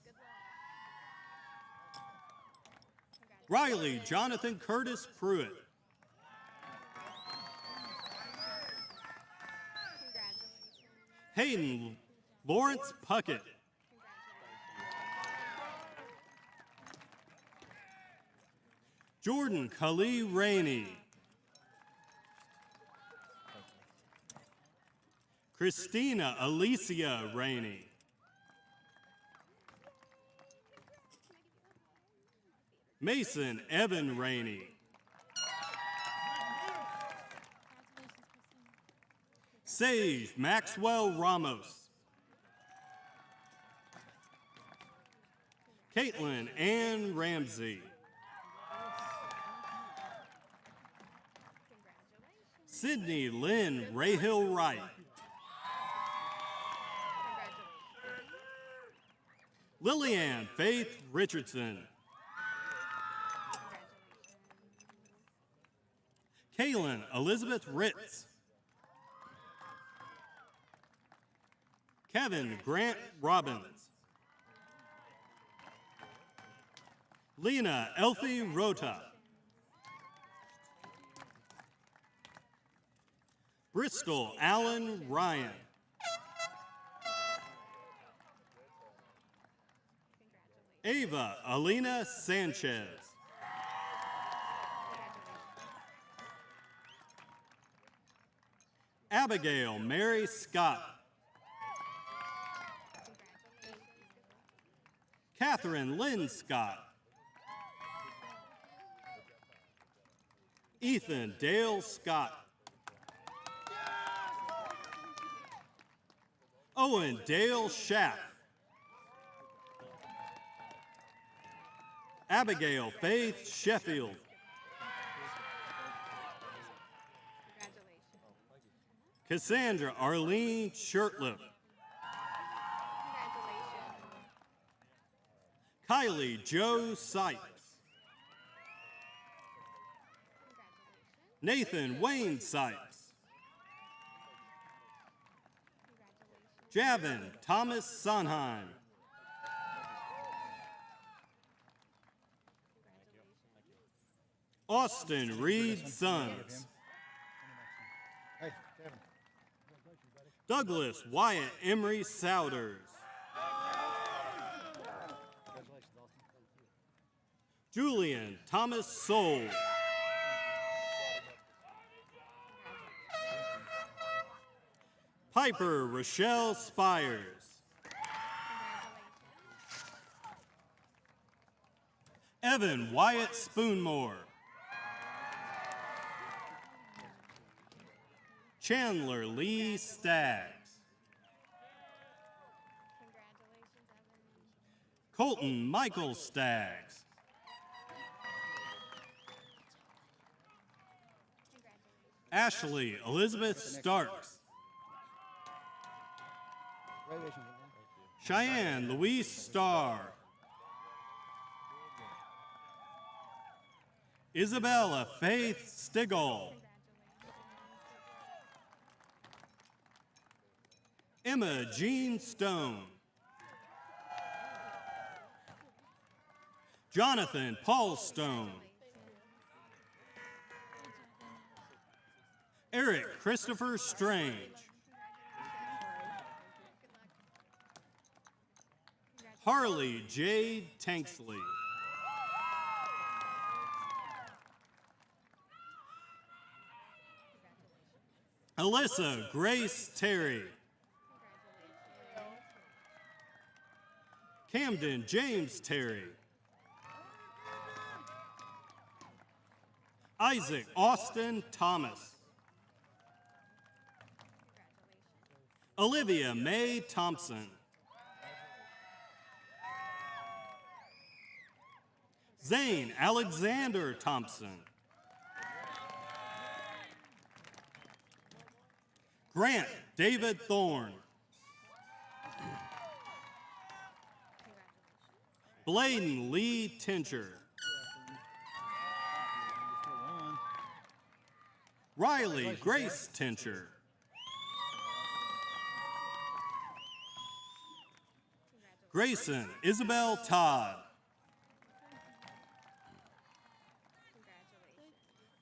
Riley Jonathan Curtis Pruitt. Hayden Lawrence Puckett. Jordan Khalil Rainey. Christina Alicia Rainey. Mason Evan Rainey. Sage Maxwell Ramos. Caitlin Ann Ramsey. Sydney Lynn Rahill Wright. Lillian Faith Richardson. Kaylin Elizabeth Ritz. Kevin Grant Robbins. Lena Elfie Rota. Bristol Allen Ryan. Ava Alina Sanchez. Abigail Mary Scott. Catherine Lynn Scott. Ethan Dale Scott. Owen Dale Schaff. Abigail Faith Sheffield. Cassandra Arlene Shirtliff. Kylie Joe Sykes. Nathan Wayne Sykes. Javin Thomas Sondheim. Austin Reed Sons. Douglas Wyatt Emery Souders. Julian Thomas Soul. Piper Rochelle Spires. Evan Wyatt Spoonmore. Chandler Lee Staggs. Colton Michael Staggs. Ashley Elizabeth Starks. Cheyenne Louise Starr. Isabella Faith Stigall. Emma Jean Stone. Jonathan Paul Stone. Eric Christopher Strange. Harley Jade Tanksley. Alyssa Grace Terry. Camden James Terry. Isaac Austin Thomas. Olivia Mae Thompson. Zane Alexander Thompson. Grant David Thorne. Bladen Lee Tincher. Riley Grace Tincher. Grayson Isabel Todd.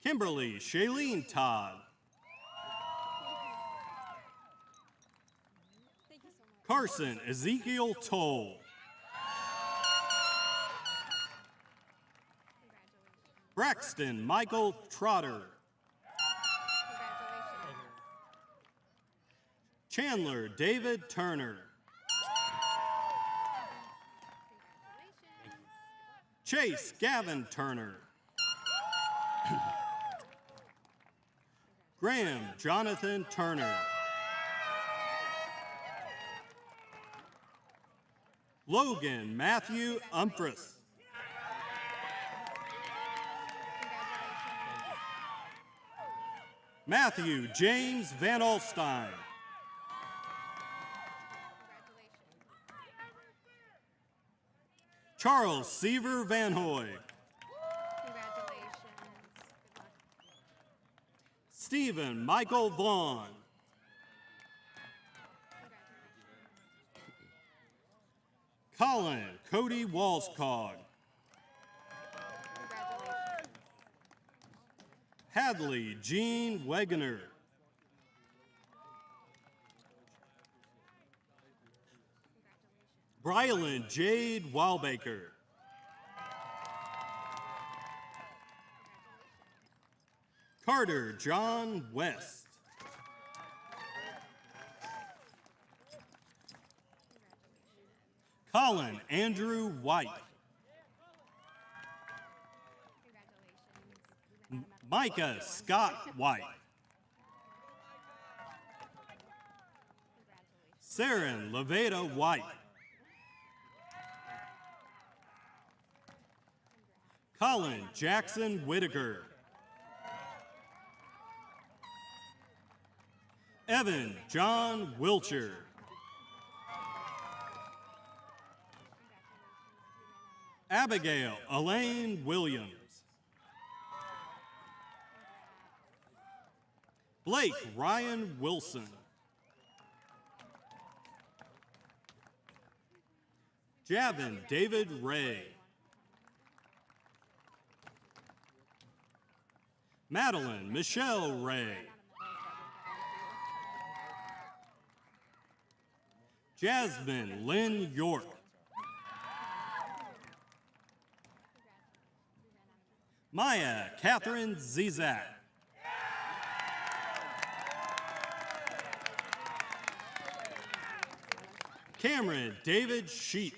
Kimberly Shailene Todd. Carson Ezekiel Toll. Braxton Michael Trotter. Chandler David Turner. Chase Gavin Turner. Graham Jonathan Turner. Logan Matthew Umphris. Matthew James Van Alstyne. Charles Seaver Van Hoy. Stephen Michael Vaughn. Colin Cody Walscog. Hadley Jean Wegener. Brylan Jade Wildbaker. Carter John West. Colin Andrew White. Micah Scott White. Saren Leveda White. Colin Jackson Whitaker. Evan John Wilcher. Abigail Elaine Williams. Blake Ryan Wilson. Javin David Ray. Madeline Michelle Ray. Jasmine Lynn York. Maya Catherine Zizak. Cameron David Sheets.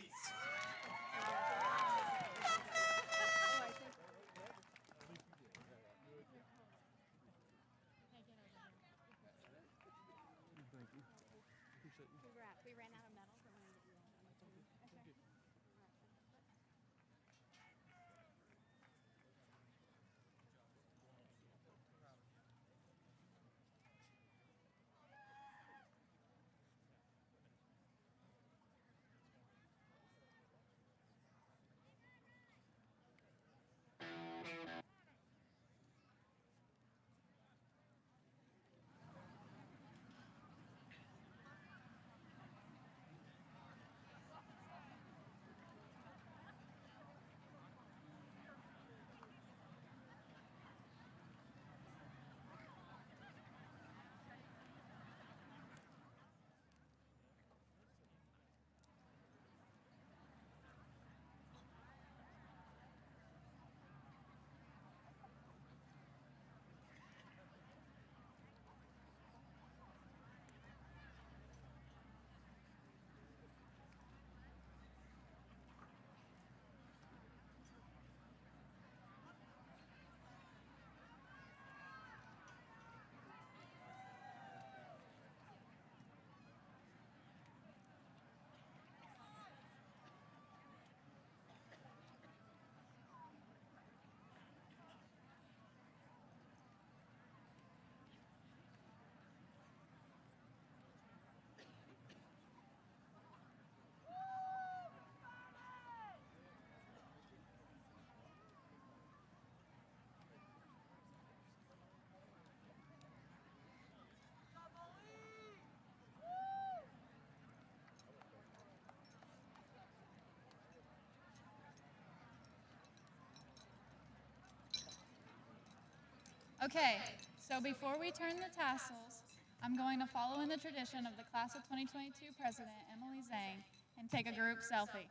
Okay, so before we turn the tassels, I'm going to follow in the tradition of the class of 2022 president, Emily Zhang, and take a group selfie.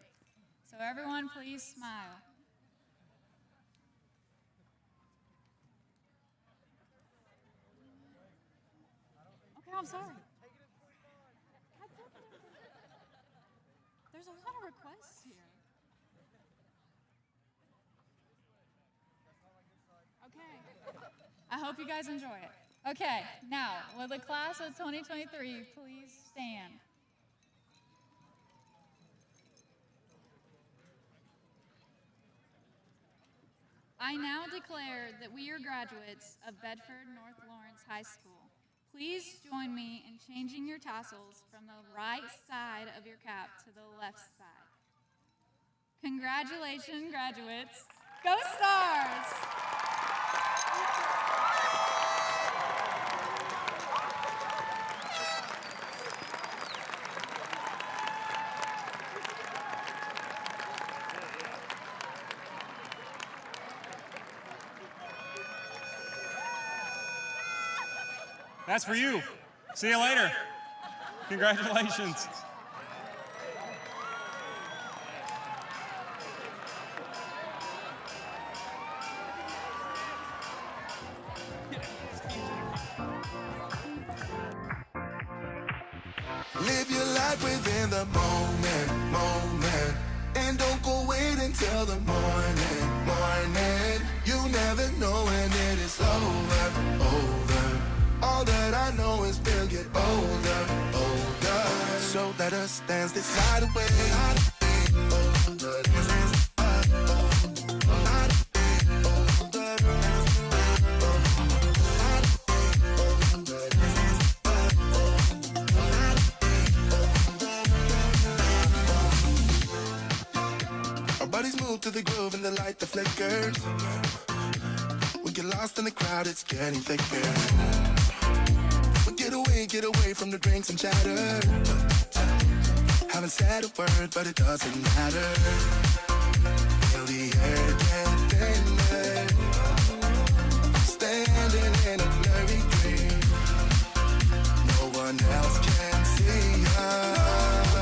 So everyone, please smile. Okay, I'm sorry. There's a lot of requests here. Okay. I hope you guys enjoy it. Okay, now, will the class of 2023 please stand? I now declare that we are graduates of Bedford North Lawrence High School. Please join me in changing your tassels from the right side of your cap to the left side. Congratulations, graduates. Go Stars! That's for you. See you later. Congratulations. Live your life within the moment, and don't go wait until the morning. You never know when it is over. All that I know is we'll get older. So let us dance this night away. Our bodies move to the groove and the light that flickers. We get lost in the crowd, it's getting thicker. Get away from the drinks and chatter. Haven't said a word, but it doesn't matter. Feel the air get thinner. Standing in a blurry dream. No one else can see us.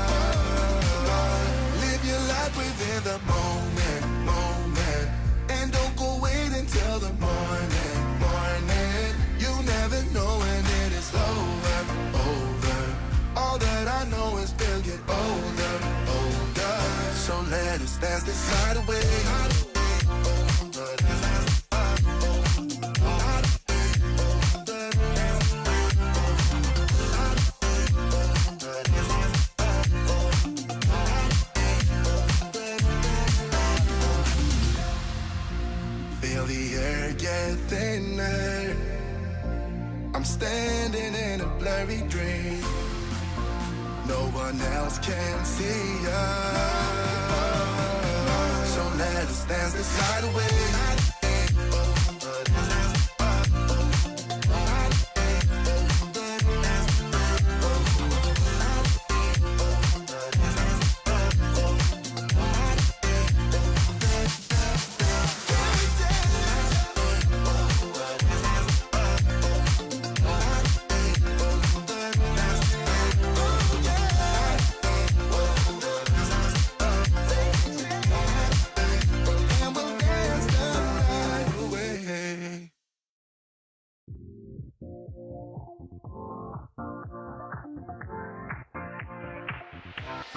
Live your life within the moment, and don't go wait until the morning. You never know when it is over. All that I know is we'll get older. So let us dance this night away. Feel the air get thinner. I'm standing in a blurry dream. No one else can see us. So let us dance this night away.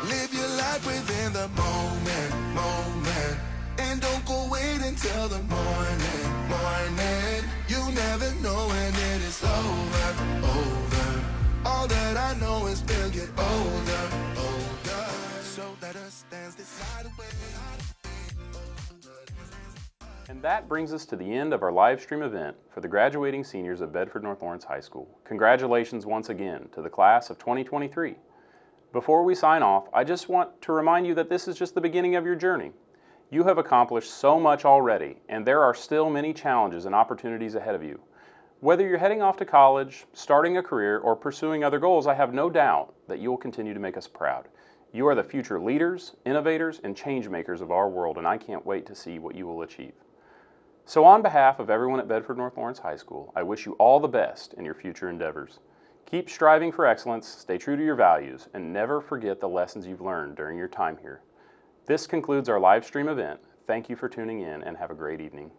Live your life within the moment, moment. And don't go wait until the morning, morning. You never know when it is over, over. All that I know is we'll get older, older. So let us dance this night away. And that brings us to the end of our live stream event for the graduating seniors of Bedford North Lawrence High School. Congratulations once again to the class of 2023. Before we sign off, I just want to remind you that this is just the beginning of your journey. You have accomplished so much already, and there are still many challenges and opportunities ahead of you. Whether you're heading off to college, starting a career, or pursuing other goals, I have no doubt that you will continue to make us proud. You are the future leaders, innovators, and change makers of our world, and I can't wait to see what you will achieve. So on behalf of everyone at Bedford North Lawrence High School, I wish you all the best in your future endeavors. Keep striving for excellence, stay true to your values, and never forget the lessons you've learned during your time here. This concludes our live stream event. Thank you for tuning in and have a great evening.